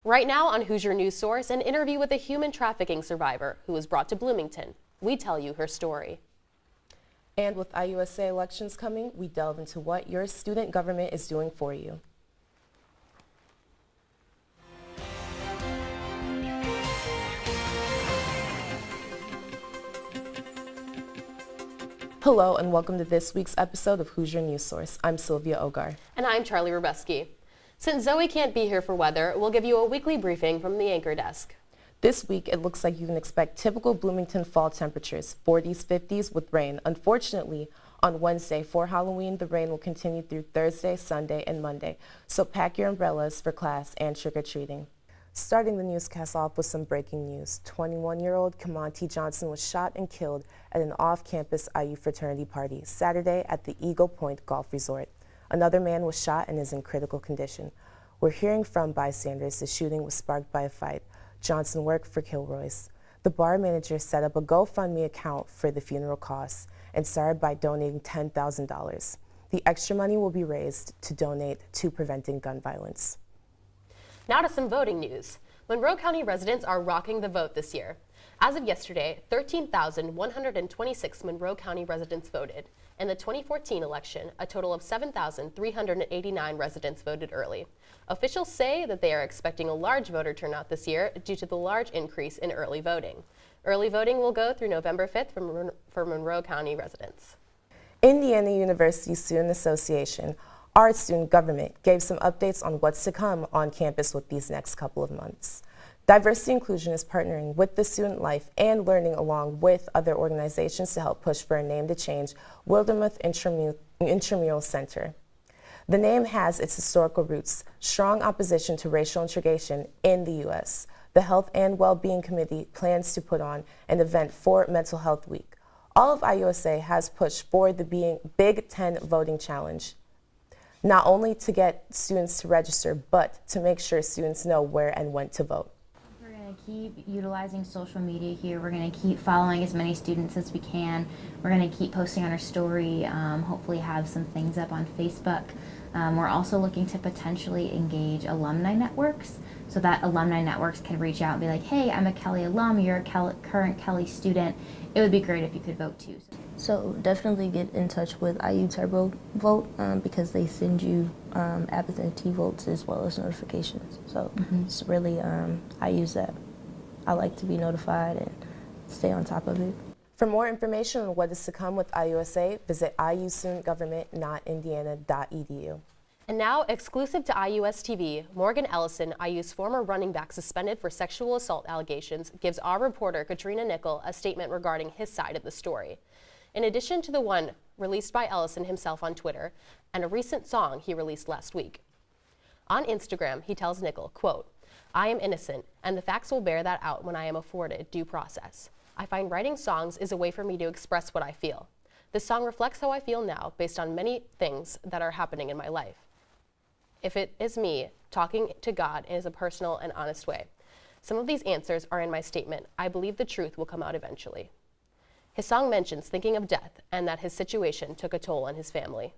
Right now on Hoosier News Source, an interview with a human trafficking survivor who was brought to Bloomington. We tell you her story. And with IUSA elections coming, we delve into what your student government is doing for you. Hello and welcome to this week's episode of Hoosier News Source. I'm Sylvia Ogar. And I'm Charlie Rubeski. Since Zoe can't be here for weather, we'll give you a weekly briefing from the anchor desk. This week, it looks like you can expect typical Bloomington fall temperatures, 40s, 50s with rain. Unfortunately, on Wednesday for Halloween, the rain will continue through Thursday, Sunday, and Monday. So pack your umbrellas for class and trick-or-treating. Starting the newscast off with some breaking news. 21-year-old Kamonte Johnson was shot and killed at an off-campus IU fraternity party Saturday at the Eagle Point Golf Resort. Another man was shot and is in critical condition. We're hearing from bystanders the shooting was sparked by a fight. Johnson worked for Kilroy's. The bar manager set up a GoFundMe account for the funeral costs and started by donating $10,000. The extra money will be raised to donate to preventing gun violence. Now to some voting news. Monroe County residents are rocking the vote this year. As of yesterday, 13,126 Monroe County residents voted. In the 2014 election, a total of 7,389 residents voted early. Officials say that they are expecting a large voter turnout this year due to the large increase in early voting. Early voting will go through November 5th for Monroe County residents. Indiana University Student Association, our student government, gave some updates on what's to come on campus with these next couple of months. Diversity Inclusion is partnering with the Student Life and Learning along with other organizations to help push for a name to change Wildermuth Intramural Center. The name has its historical roots, strong opposition to racial integration in the U.S. The Health and Well-Being Committee plans to put on an event for Mental Health Week. All of IUSA has pushed for the Big Ten voting challenge, not only to get students to register, but to make sure students know where and when to vote. Keep utilizing social media here. We're going to keep following as many students as we can. We're going to keep posting on our story, hopefully have some things up on Facebook. We're also looking to potentially engage alumni networks so that alumni networks can reach out and be like, hey, I'm a Kelly alum, you're a current Kelly student. It would be great if you could vote too. So definitely get in touch with IU Turbo Vote because they send you absentee votes as well as notifications. So it's really, I use that. I like to be notified and stay on top of it. For more information on what is to come with IUSA, visit iustudentgovernment.indiana.edu. And now, exclusive to IUS TV, Morgan Ellison, IU's former running back suspended for sexual assault allegations, gives our reporter Katrina Nickel a statement regarding his side of the story. In addition to the one released by Ellison himself on Twitter and a recent song he released last week. On Instagram, he tells Nickel, quote, I am innocent, and the facts will bear that out when I am afforded due process. I find writing songs is a way for me to express what I feel. This song reflects how I feel now based on many things that are happening in my life. If it is me talking to God in a personal and honest way. Some of these answers are in my statement. I believe the truth will come out eventually. His song mentions thinking of death and that his situation took a toll on his family.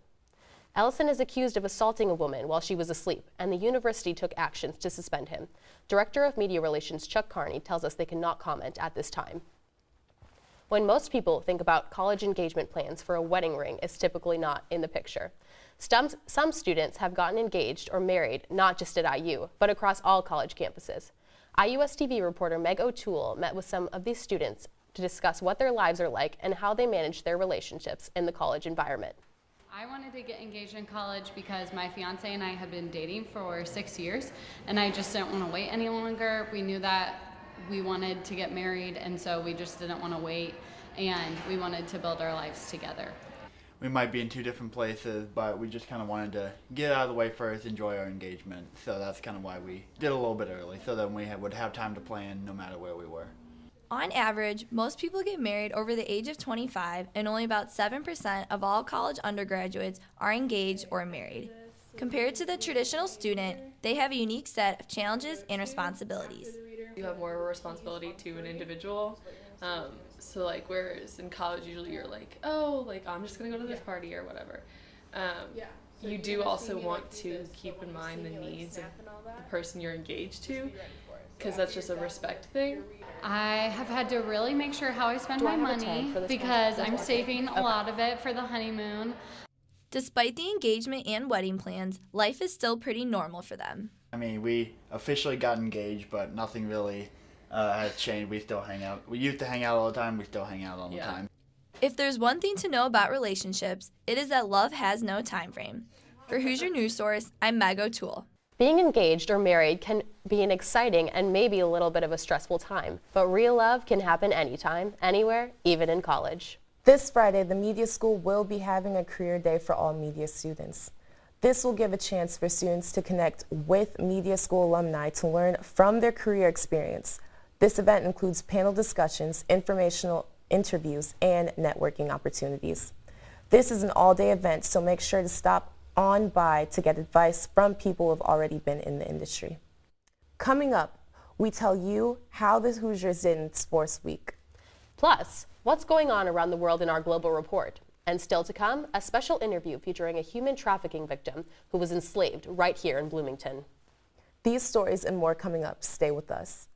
Ellison is accused of assaulting a woman while she was asleep, and the university took actions to suspend him. Director of Media Relations Chuck Carney tells us they cannot comment at this time. When most people think about college engagement plans for a wedding ring is typically not in the picture. Some students have gotten engaged or married, not just at IU, but across all college campuses. IUS TV reporter Meg O'Toole met with some of these students to discuss what their lives are like and how they manage their relationships in the college environment. I wanted to get engaged in college because my fiance and I had been dating for 6 years, and I just didn't want to wait any longer. We knew that we wanted to get married, and so we just didn't want to wait, and we wanted to build our lives together. We might be in two different places, but we just kind of wanted to get out of the way first, enjoy our engagement. So that's kind of why we did a little bit early, so that we would have time to plan no matter where we were. On average, most people get married over the age of 25, and only about 7% of all college undergraduates are engaged or married. Compared to the traditional student, they have a unique set of challenges and responsibilities. You have more of a responsibility to an individual. So whereas in college usually you're like, oh, I'm just gonna go to this party or whatever. you do also want to keep in mind the needs of the person you're engaged to, because that's just a respect thing. I have had to really make sure how I spend my money because I'm saving a lot of it for the honeymoon. Despite the engagement and wedding plans, life is still pretty normal for them. I mean, we officially got engaged, but nothing really has changed. We still hang out. We used to hang out all the time. We still hang out all the time. If there's one thing to know about relationships, it is that love has no time frame. For Hoosier News Source, I'm Meg O'Toole. Being engaged or married can be an exciting and maybe a little bit of a stressful time, but real love can happen anytime, anywhere, even in college. This Friday, the media school will be having a career day for all media students. This will give a chance for students to connect with media school alumni to learn from their career experience. This event includes panel discussions, informational interviews, and networking opportunities. This is an all-day event, so make sure to stop on by to get advice from people who have already been in the industry. Coming up, we tell you how the Hoosiers did in Sports Week. Plus, what's going on around the world in our global report. And still to come, a special interview featuring a human trafficking victim who was enslaved right here in Bloomington. These stories and more coming up. Stay with us.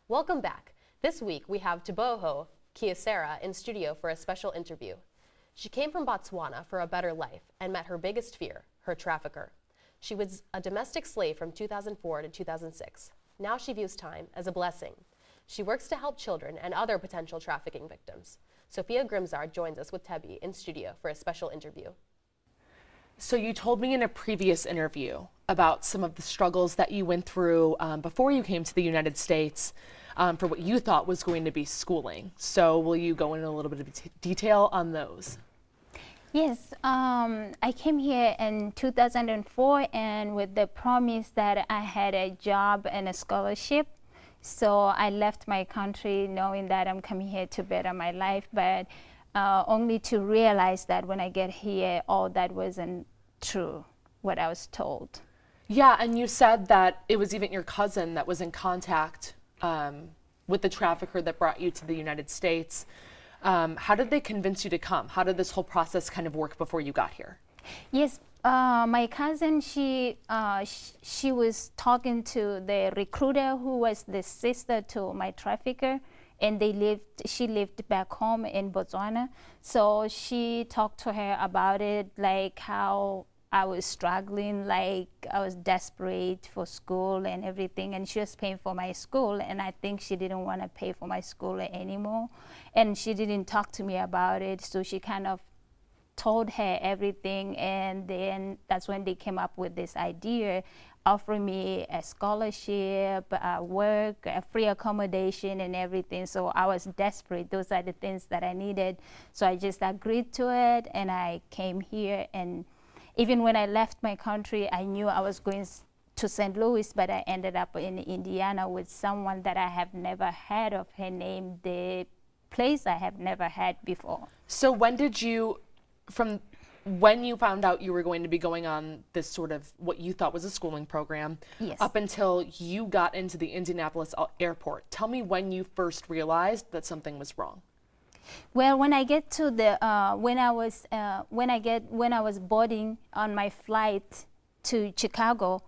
Welcome back. This week we have Teboho Kiasera in studio for a special interview. She came from Botswana for a better life and met her biggest fear, her trafficker. She was a domestic slave from 2004 to 2006. Now she views time as a blessing. She works to help children and other potential trafficking victims. Sophia Grimzard joins us with Tebi in studio for a special interview. So you told me in a previous interview about some of the struggles that you went through before you came to the United States for what you thought was going to be schooling. So will you go into a little bit of detail on those? Yes, I came here in 2004 and with the promise that I had a job and a scholarship. So I left my country knowing that I'm coming here to better my life, but only to realize that when I get here, all that wasn't true, what I was told. Yeah, and you said that it was even your cousin that was in contact with the trafficker that brought you to the United States. How did they convince you to come? How did this whole process kind of work before you got here? Yes, my cousin, she was talking to the recruiter who was the sister to my trafficker, and she lived back home in Botswana. So she talked to her about it, like how I was struggling, like I was desperate for school and everything, and she was paying for my school, and I think she didn't want to pay for my school anymore, and she didn't talk to me about it, so she kind of told her everything, and then that's when they came up with this idea, offering me a scholarship, work, a free accommodation and everything. So I was desperate. Those are the things that I needed. So I just agreed to it, and I came here. And even when I left my country, I knew I was going to St. Louis, but I ended up in Indiana with someone that I have never heard of. Her name, the place I have never had before. So when did you, from when you found out you were going to be going on this sort of what you thought was a schooling program, Yes. up until you got into the Indianapolis airport, tell me when you first realized that something was wrong. Well, when I get to the when I was boarding on my flight to Chicago,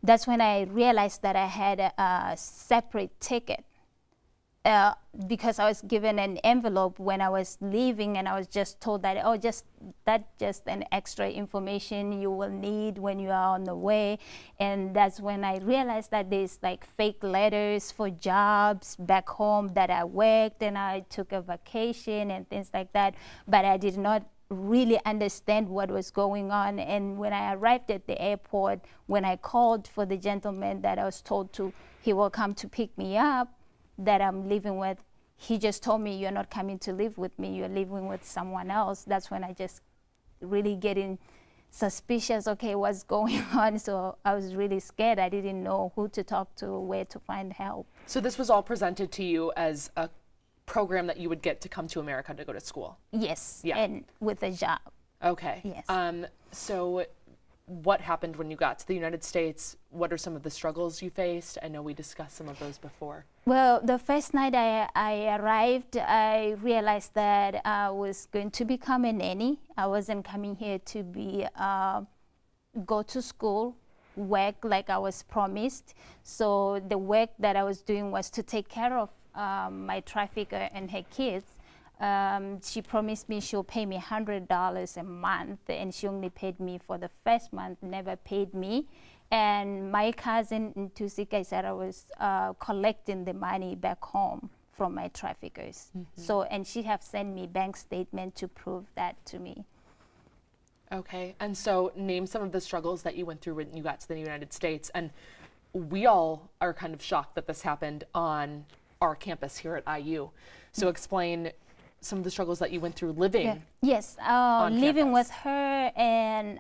that's when I realized that I had a separate ticket because I was given an envelope when I was leaving, and I was just told that, oh, just an extra information you will need when you are on the way. And that's when I realized that there's like fake letters for jobs back home that I worked and I took a vacation and things like that. But I did not really understand what was going on. And when I arrived at the airport, when I called for the gentleman that I was told to, he will come to pick me up, that I'm living with, he just told me, you're not coming to live with me, you're living with someone else. That's when I just really getting suspicious, okay, what's going on? So I was really scared. I didn't know who to talk to, where to find help. So this was all presented to you as a program that you would get to come to America to go to school? Yes, yeah. And with a job. Okay. Yes. So what happened when you got to the United States? What are some of the struggles you faced? I know we discussed some of those before. Well, the first night I arrived, I realized that I was going to become a nanny. I wasn't coming here to be go to school, work like I was promised. So the work that I was doing was to take care of my trafficker and her kids. She promised me she'll pay me $100 a month, and she only paid me for the first month, never paid me. And my cousin in Tusika said I was collecting the money back home from my traffickers. Mm-hmm. So, and she have sent me bank statement to prove that to me. Okay, and so name some of the struggles that you went through when you got to the United States. And we all are kind of shocked that this happened on our campus here at IU. So explain some of the struggles that you went through living. Yeah. Yes, living with her and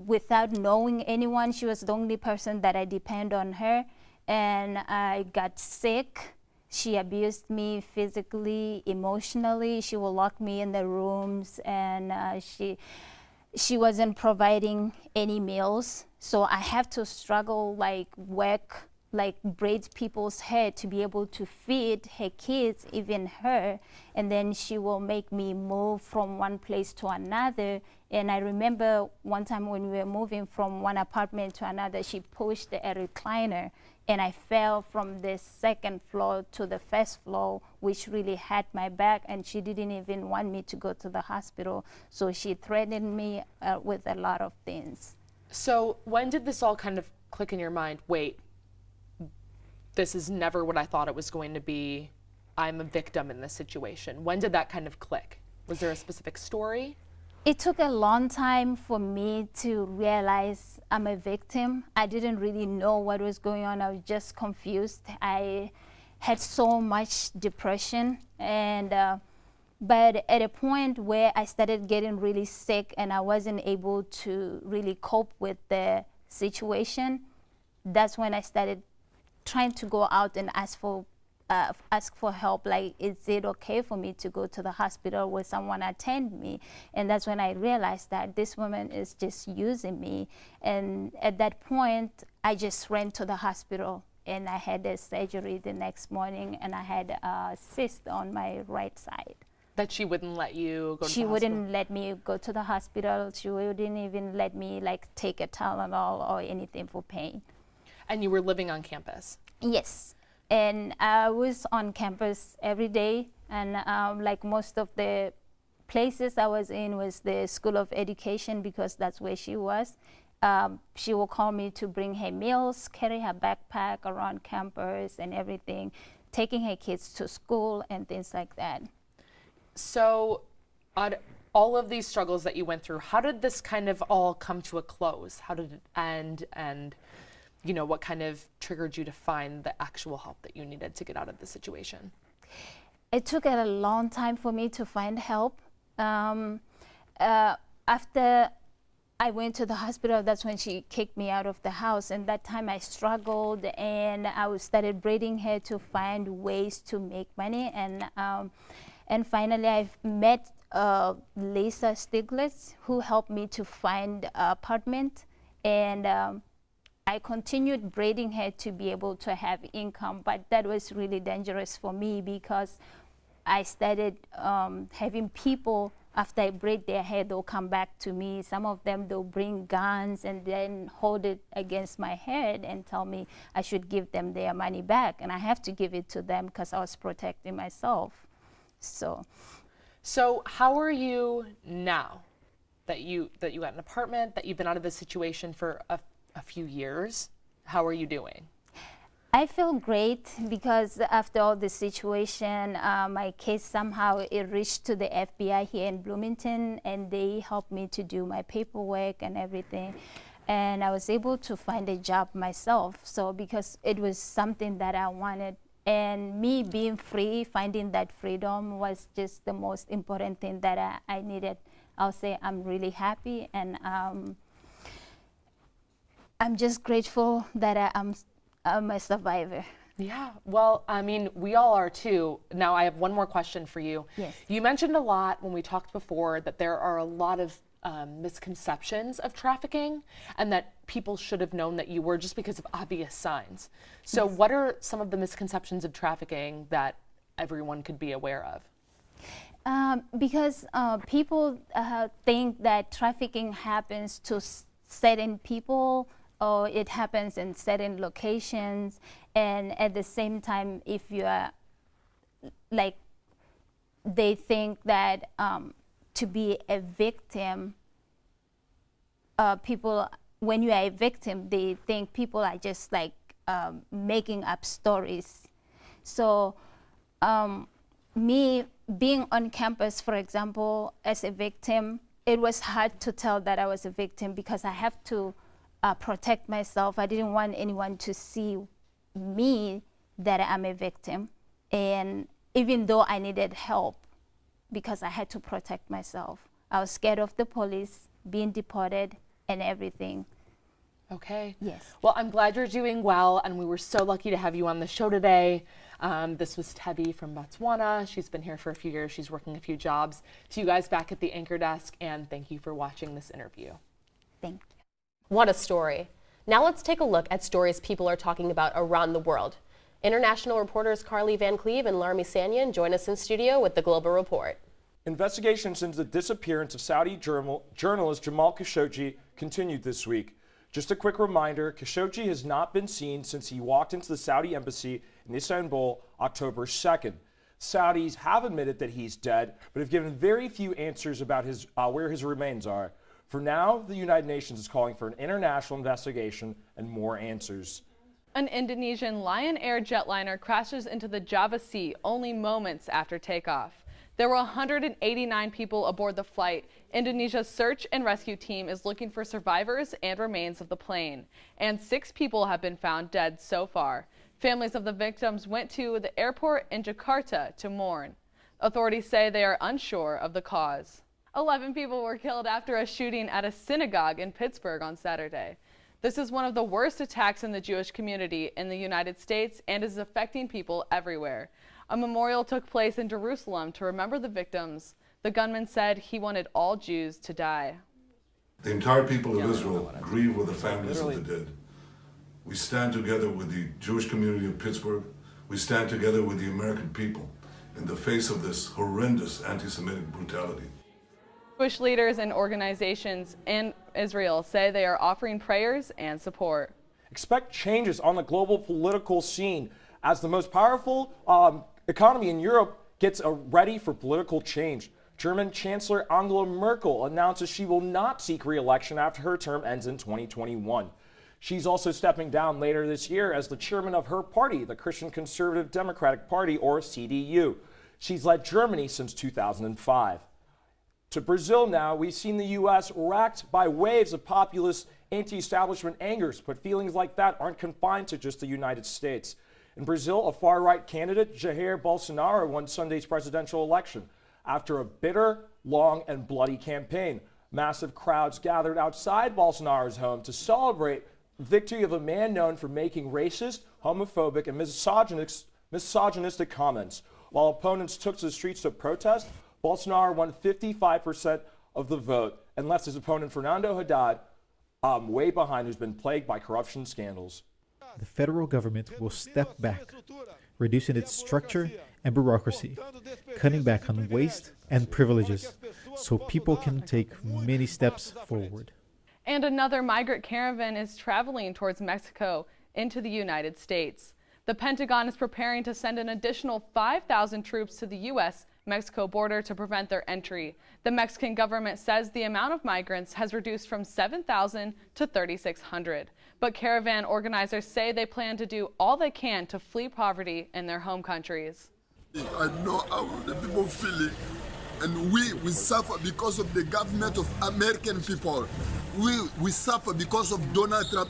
without knowing anyone. She was the only person that I depend on her. And I got sick. She abused me physically, emotionally. She will lock me in the rooms, and she wasn't providing any meals. So I have to struggle, like work, like braid people's hair to be able to feed her kids, even her. And then she will make me move from one place to another. And I remember one time when we were moving from one apartment to another, she pushed a recliner, and I fell from the second floor to the first floor, which really hurt my back, and she didn't even want me to go to the hospital. So she threatened me with a lot of things. So when did this all kind of click in your mind? Wait, this is never what I thought it was going to be. I'm a victim in this situation. When did that kind of click? Was there a specific story? It took a long time for me to realize I'm a victim. I didn't really know what was going on. I was just confused. I had so much depression, and but at a point where I started getting really sick and I wasn't able to really cope with the situation, that's when I started trying to go out and ask for help. Like, is it okay for me to go to the hospital where someone attend me? And that's when I realized that this woman is just using me. And at that point, I just ran to the hospital, and I had a surgery the next morning, and I had a cyst on my right side. That she wouldn't let you go to the hospital? She wouldn't let me go to the hospital. She wouldn't even let me like take a Tylenol or anything for pain. And you were living on campus? Yes. And I was on campus every day, and like most of the places I was in was the School of Education, because that's where she was. She will call me to bring her meals, carry her backpack around campus and everything, taking her kids to school and things like that. So on all of these struggles that you went through, how did this kind of all come to a close? How did it end? And you know, what kind of triggered you to find the actual help that you needed to get out of the situation? It took a long time for me to find help. After I went to the hospital, that's when she kicked me out of the house. And that time I struggled, and I started braiding hair to find ways to make money. And finally I met Lisa Stiglitz, who helped me to find an apartment. And I continued braiding hair to be able to have income, but that was really dangerous for me because I started having people after I break their head, they'll come back to me. Some of them, they'll bring guns and then hold it against my head and tell me I should give them their money back. And I have to give it to them because I was protecting myself. So how are you now that you got an apartment, that you've been out of this situation for a few years? How are you doing? I feel great because after all the situation, my case somehow it reached to the FBI here in Bloomington, and they helped me to do my paperwork and everything. And I was able to find a job myself. So because it was something that I wanted, and me being free, finding that freedom was just the most important thing that I needed. I'll say I'm really happy, and I'm just grateful that I'm a survivor. Yeah, well, I mean, we all are too. Now, I have one more question for you. Yes. You mentioned a lot when we talked before that there are a lot of misconceptions of trafficking and that people should have known that you were just because of obvious signs. So Yes. what are some of the misconceptions of trafficking that everyone could be aware of? Because people think that trafficking happens to certain people, or it happens in certain locations, and at the same time, if you are like, they think that to be a victim, people, when you are a victim, they think people are just like making up stories. So me being on campus, for example, as a victim, it was hard to tell that I was a victim because I have to protect myself. I didn't want anyone to see me that I'm a victim. And even though I needed help, because I had to protect myself, I was scared of the police, being deported, and everything. Okay. Yes. Well, I'm glad you're doing well, and we were so lucky to have you on the show today. This was Tebi from Botswana. She's been here for a few years. She's working a few jobs. To you guys back at the anchor desk, and thank you for watching this interview. Thank you. What a story. Now let's take a look at stories people are talking about around the world. International reporters Carly Van Cleve and Larmi Sanyan join us in studio with the Global Report. Investigations into the disappearance of Saudi journalist Jamal Khashoggi continued this week. Just a quick reminder, Khashoggi has not been seen since he walked into the Saudi embassy in Istanbul October 2nd. Saudis have admitted that he's dead, but have given very few answers about where his remains are. For now, the United Nations is calling for an international investigation and more answers. An Indonesian Lion Air jetliner crashes into the Java Sea only moments after takeoff. There were 189 people aboard the flight. Indonesia's search and rescue team is looking for survivors and remains of the plane, and 6 people have been found dead so far. Families of the victims went to the airport in Jakarta to mourn. Authorities say they are unsure of the cause. 11 people were killed after a shooting at a synagogue in Pittsburgh on Saturday. This is one of the worst attacks in the Jewish community in the United States and is affecting people everywhere. A memorial took place in Jerusalem to remember the victims. The gunman said he wanted all Jews to die. The entire people of Israel grieve with the families of the dead. We stand together with the Jewish community of Pittsburgh. We stand together with the American people in the face of this horrendous anti-Semitic brutality. Jewish leaders and organizations in Israel say they are offering prayers and support. Expect changes on the global political scene as the most powerful economy in Europe gets ready for political change. German Chancellor Angela Merkel announces she will not seek re-election after her term ends in 2021. She's also stepping down later this year as the chairman of her party, the Christian Conservative Democratic Party, or CDU. She's led Germany since 2005. To Brazil now, we've seen the U.S. racked by waves of populist anti-establishment angers, but feelings like that aren't confined to just the United States. In Brazil, a far-right candidate, Jair Bolsonaro, won Sunday's presidential election. After a bitter, long, and bloody campaign, massive crowds gathered outside Bolsonaro's home to celebrate the victory of a man known for making racist, homophobic, and misogynistic comments. While opponents took to the streets to protest, Bolsonaro won 55% of the vote and left his opponent Fernando Haddad way behind, who's been plagued by corruption scandals. The federal government will step back. reducing its structure and bureaucracy, cutting back on waste and privileges so people can take many steps forward. And another migrant caravan is traveling towards Mexico into the United States. The Pentagon is preparing to send an additional 5,000 troops to the U.S.-Mexico border to prevent their entry. The Mexican government says the amount of migrants has reduced from 7,000 to 3,600. But caravan organizers say they plan to do all they can to flee poverty in their home countries. I know how the people feel, and we suffer because of the government of American people. We suffer because of Donald Trump.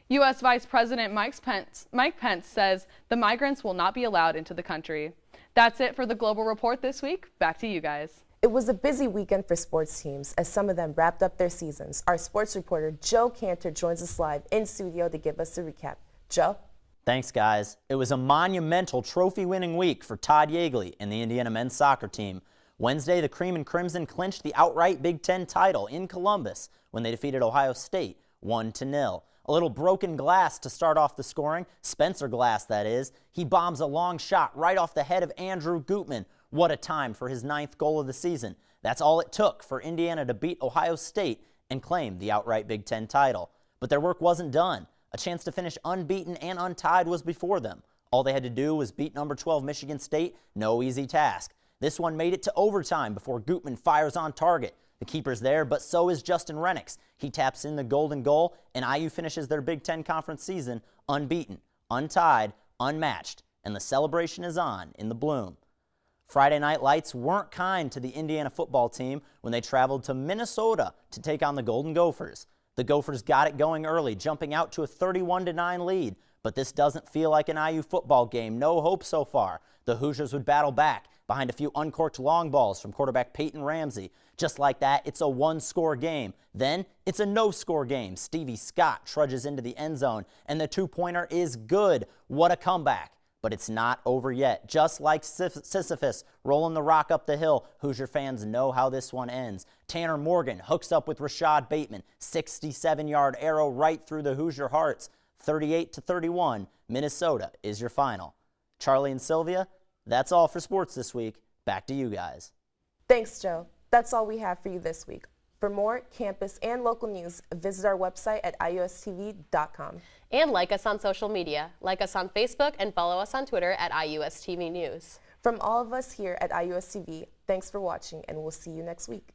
U.S. Vice President Mike Pence says the migrants will not be allowed into the country. That's it for the Global Report this week. Back to you guys. It was a busy weekend for sports teams as some of them wrapped up their seasons. Our sports reporter Joe Cantor joins us live in studio to give us a recap. Joe? Thanks, guys. It was a monumental trophy-winning week for Todd Yeagley and the Indiana men's soccer team. Wednesday, the Cream and Crimson clinched the outright Big Ten title in Columbus when they defeated Ohio State 1-0. A little broken glass to start off the scoring. Spencer Glass, that is. He bombs a long shot right off the head of Andrew Gutman. What a time for his 9th goal of the season. That's all it took for Indiana to beat Ohio State and claim the outright Big Ten title. But their work wasn't done. A chance to finish unbeaten and untied was before them. All they had to do was beat number 12 Michigan State. No easy task. This one made it to overtime before Gutman fires on target. The keeper's there, but so is Justin Rennicks. He taps in the golden goal, and IU finishes their Big Ten Conference season unbeaten, untied, unmatched, and the celebration is on in the Bloom. Friday night lights weren't kind to the Indiana football team when they traveled to Minnesota to take on the Golden Gophers. The Gophers got it going early, jumping out to a 31-9 lead, but this doesn't feel like an IU football game. No hope so far. The Hoosiers would battle back behind a few uncorked long balls from quarterback Peyton Ramsey. Just like that, it's a one-score game. Then it's a no-score game. Stevie Scott trudges into the end zone, and the two-pointer is good. What a comeback. But it's not over yet. Just like Sisyphus rolling the rock up the hill, Hoosier fans know how this one ends. Tanner Morgan hooks up with Rashad Bateman. 67-yard arrow right through the Hoosier hearts. 38-31, Minnesota is your final. Charlie and Sylvia, that's all for sports this week. Back to you guys. Thanks, Joe. That's all we have for you this week. For more campus and local news, visit our website at iustv.com. And like us on social media. Like us on Facebook and follow us on Twitter at IUSTV News. From all of us here at IUSTV, thanks for watching, and we'll see you next week.